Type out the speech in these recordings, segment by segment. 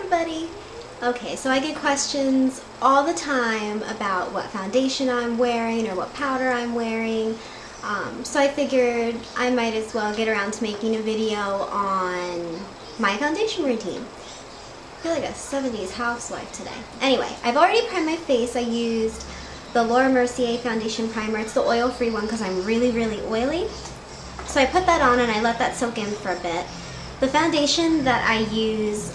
everybody! Okay, so I get questions all the time about what foundation I'm wearing or what powder I'm wearing. So I figured I might as well get around to making a video on my foundation routine. I feel like a 70s housewife today. Anyway, I've already primed my face. I used the Mercier foundation primer. It's the oil-free one because I'm really, really oily. So I put that on and I let that soak in for a bit. The foundation that I use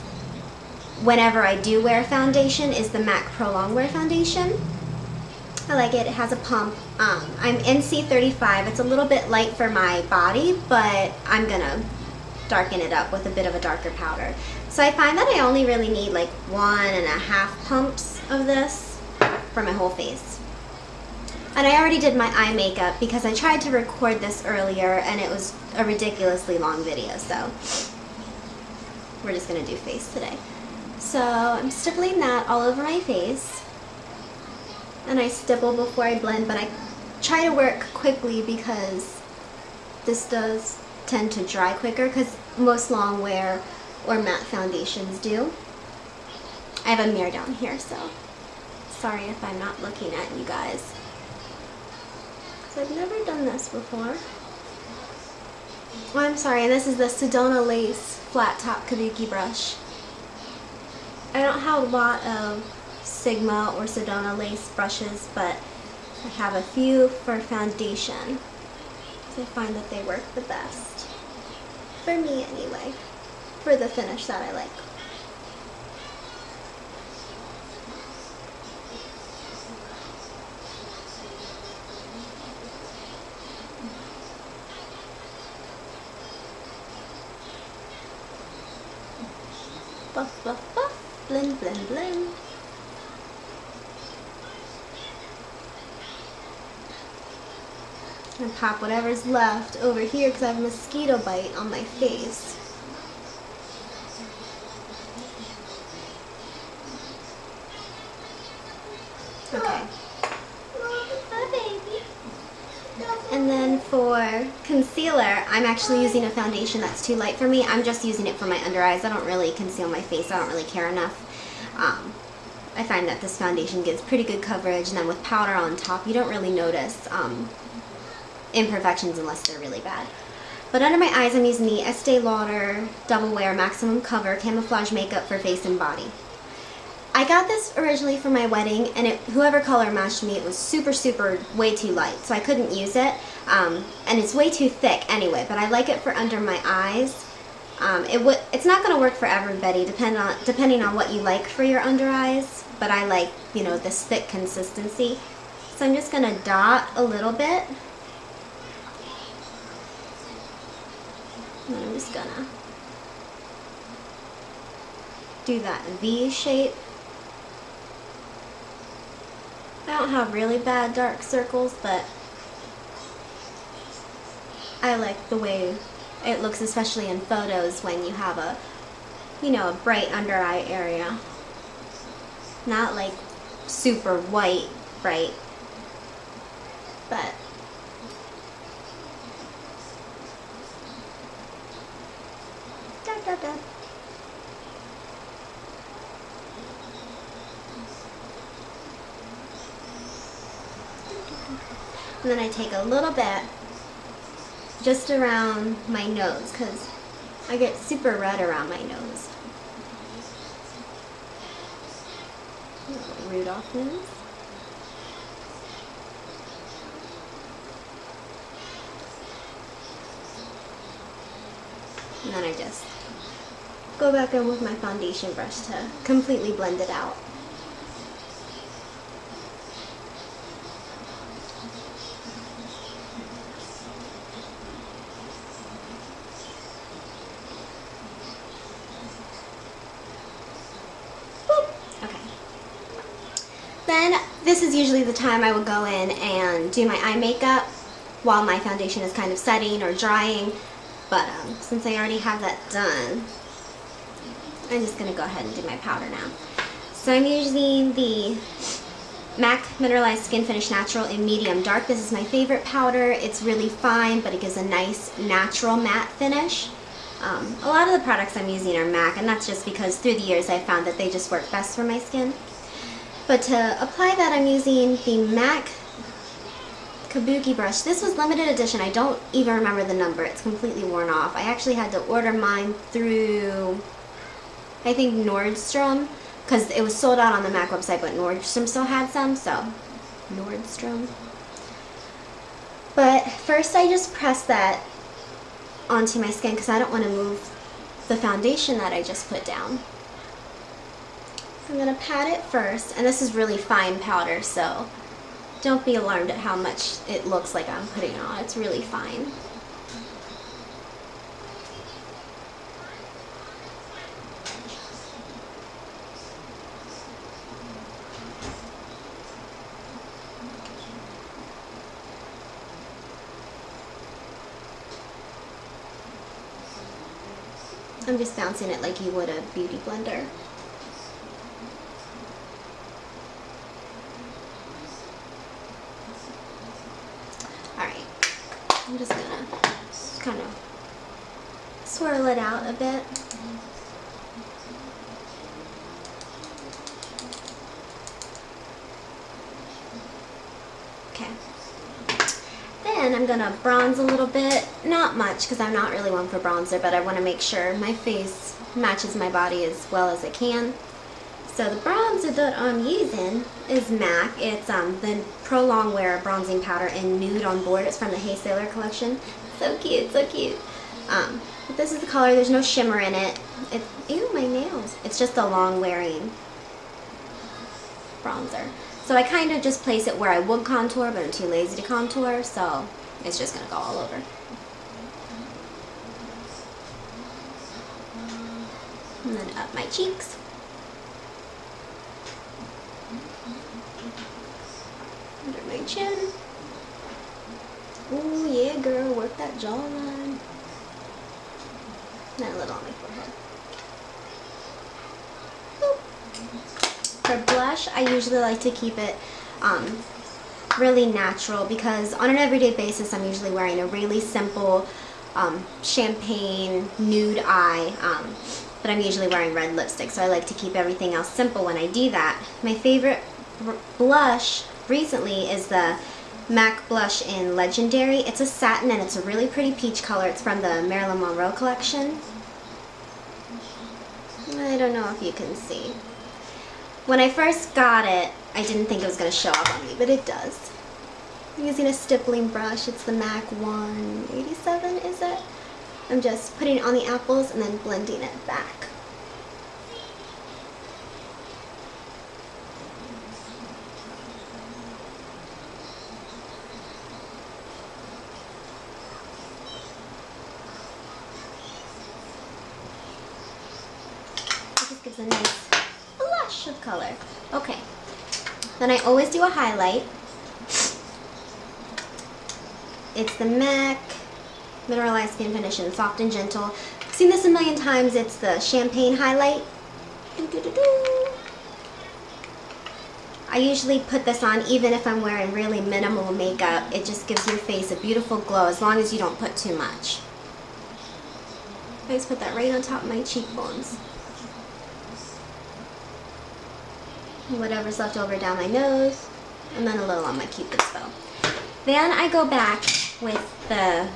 whenever I do wear foundation is the MAC Prolongwear foundation. I like it. It has a pump. I'm NC35. It's a little bit light for my body, but I'm gonna darken it up with a bit of a darker powder. So I find that I only really need like 1.5 pumps of this for my whole face. And I already did my eye makeup because I tried to record this earlier and it was a ridiculously long video, so we're just gonna do face today. So I'm stippling that all over my face. And I stipple before I blend, but I try to work quickly because this does tend to dry quicker, because most long wear or matte foundations do. I have a mirror down here, so sorry if I'm not looking at you guys. Because I've never done this before. Oh, I'm sorry, and this is the Sedona Lace flat top kabuki brush. I don't have a lot of Sigma or Sedona Lace brushes, but I have a few for foundation. So I find that they work the best. For me anyway. For the finish that I like. Buff, buff, buff. Blend, blend, blend. And pop whatever's left over here because I have a mosquito bite on my face. Okay. And then for concealer, I'm actually using a foundation that's too light for me. I'm just using it for my under eyes. I don't really conceal my face. I don't really care enough. I find that this foundation gives pretty good coverage, and then with powder on top, you don't really notice imperfections unless they're really bad. But under my eyes, I'm using the Estee Lauder Doublewear Maximum Cover Camouflage Makeup for Face and Body. I got this originally for my wedding, and whoever color matched me, it was super, super way too light, so I couldn't use it. And it's way too thick anyway, but I like it for under my eyes. It's not going to work for everybody, depending on what you like for your under eyes, but I like, you know, this thick consistency. So I'm just going to dot a little bit. And then I'm just going to do that V shape. I don't have really bad dark circles, but I like the way it looks, especially in photos when you have a, you know, a bright under eye area. Not like super white bright, but da da da. And then I take a little bit just around my nose because I get super red around my nose. Rudolph nose. And then I just go back in with my foundation brush to completely blend it out. Then this is usually the time I would go in and do my eye makeup while my foundation is kind of setting or drying. But since I already have that done, I'm just going to go ahead and do my powder now. So I'm using the MAC Mineralized Skin Finish Natural in medium dark. This is my favorite powder. It's really fine, but it gives a nice natural matte finish. A lot of the products I'm using are MAC, and that's just because through the years I've found that they just work best for my skin. But to apply that, I'm using the MAC Kabuki brush. This was limited edition. I don't even remember the number. It's completely worn off. I actually had to order mine through, I think, Nordstrom, because it was sold out on the MAC website, but Nordstrom still had some, so Nordstrom. But first I just press that onto my skin because I don't want to move the foundation that I just put down. So I'm going to pat it first, and this is really fine powder, so don't be alarmed at how much it looks like I'm putting on. It's really fine. I'm just bouncing it like you would a beauty blender. Alright, I'm just gonna kind of swirl it out a bit. Okay. Then I'm going to bronze a little bit. Not much, because I'm not really one for bronzer, but I want to make sure my face matches my body as well as it can. So the bronzer that I'm using is MAC. It's the Prolongwear bronzing powder in Nude on Board. It's from the Hey Sailor collection. So cute, so cute. But this is the color. There's no shimmer in it. Ew, my nails. It's just a long-wearing bronzer. So I kind of just place it where I would contour, but I'm too lazy to contour, so it's just going to go all over. And then up my cheeks. Under my chin. Ooh, yeah, girl, work that jawline. And then a little on my forehead. For blush, I usually like to keep it really natural because on an everyday basis I'm usually wearing a really simple champagne nude eye, but I'm usually wearing red lipstick, so I like to keep everything else simple when I do that. My favorite blush recently is the MAC blush in Legendary. It's a satin and it's a really pretty peach color. It's from the Marilyn Monroe collection. I don't know if you can see. When I first got it, I didn't think it was going to show up on me, but it does. I'm using a stippling brush. It's the MAC 187, is it? I'm just putting it on the apples and then blending it back. It just gives a nice blush of color. Okay. Then I always do a highlight. It's the MAC Mineralized Skin Finish in Soft and Gentle. I've seen this a million times. It's the champagne highlight. I usually put this on even if I'm wearing really minimal makeup. It just gives your face a beautiful glow as long as you don't put too much. I just put that right on top of my cheekbones. Whatever's left over down my nose, and then a little on my Cupid's bow. Then I go back with the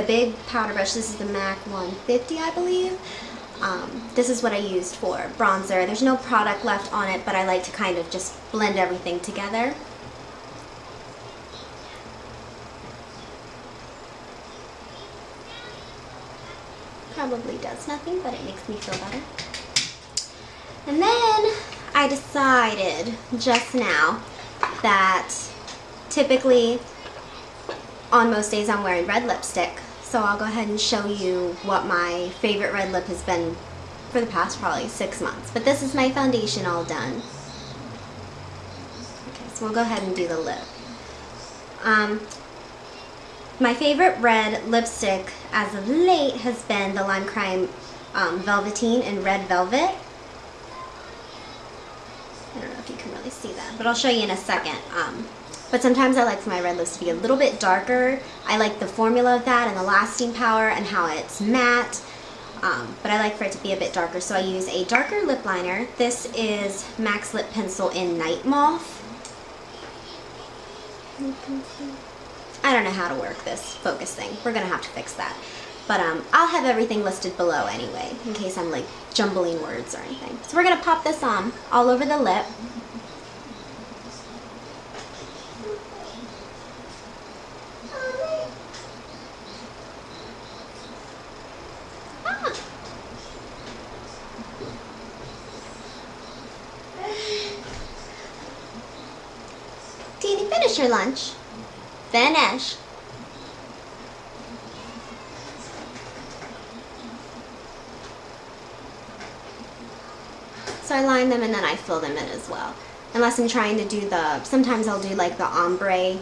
big powder brush. This is the MAC 150, I believe. This is what I used for bronzer. There's no product left on it, but I like to kind of just blend everything together. Probably does nothing, but it makes me feel better. And then I decided just now that typically on most days I'm wearing red lipstick, so I'll go ahead and show you what my favorite red lip has been for the past probably 6 months. But this is my foundation all done. Okay, so we'll go ahead and do the lip. My favorite red lipstick as of late has been the Lime Crime Velveteen in Red Velvet. I don't know if you can really see that, but I'll show you in a second. But sometimes I like for my red lips to be a little bit darker. I like the formula of that and the lasting power and how it's matte. But I like for it to be a bit darker, so I use a darker lip liner. This is MAC Lip Pencil in Night Moth. I don't know how to work this focus thing. We're gonna have to fix that. But I'll have everything listed below anyway, in case I'm like jumbling words or anything. So we're gonna pop this on all over the lip. Teeny, finish your lunch. Finish. So I line them and then I fill them in as well. Unless I'm trying to do sometimes I'll do like the ombre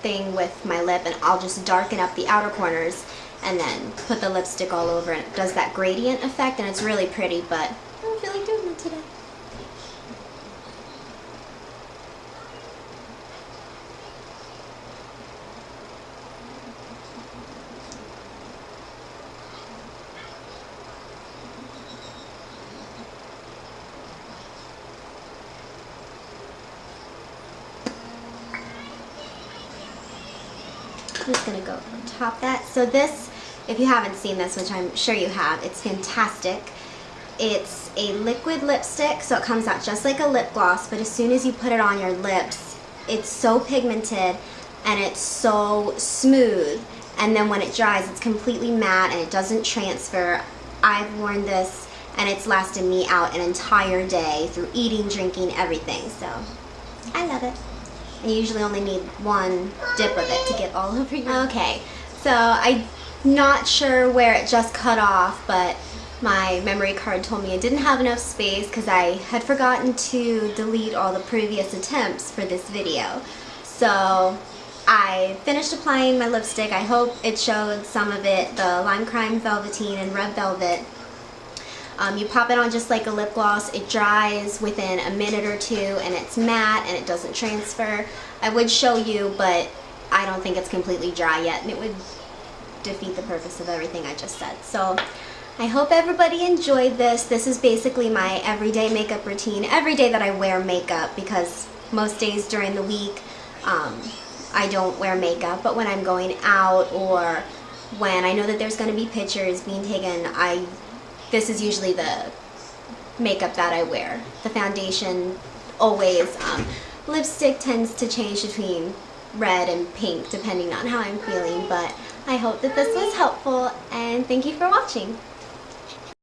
thing with my lip and I'll just darken up the outer corners and then put the lipstick all over and it does that gradient effect and it's really pretty, but I don't feel like doing it today. I'm just gonna go top that. So this, if you haven't seen this, which I'm sure you have, it's fantastic. It's a liquid lipstick, so it comes out just like a lip gloss, but as soon as you put it on your lips, it's so pigmented and it's so smooth. And then when it dries, it's completely matte and it doesn't transfer. I've worn this and it's lasted me out an entire day through eating, drinking, everything. So I love it. You usually only need one dip of it to get all over you. Okay, so I'm not sure where it just cut off, but my memory card told me I didn't have enough space because I had forgotten to delete all the previous attempts for this video. So I finished applying my lipstick. I hope it showed some of it, the Lime Crime Velveteen and Red Velvet. You pop it on just like a lip gloss. It dries within a minute or two and it's matte and it doesn't transfer. I would show you, but I don't think it's completely dry yet and it would defeat the purpose of everything I just said. So I hope everybody enjoyed this. This is basically my everyday makeup routine. Every day that I wear makeup, because most days during the week I don't wear makeup, but when I'm going out or when I know that there's going to be pictures being taken, this is usually the makeup that I wear. The foundation always. Lipstick tends to change between red and pink depending on how I'm feeling, but I hope that this was helpful and thank you for watching.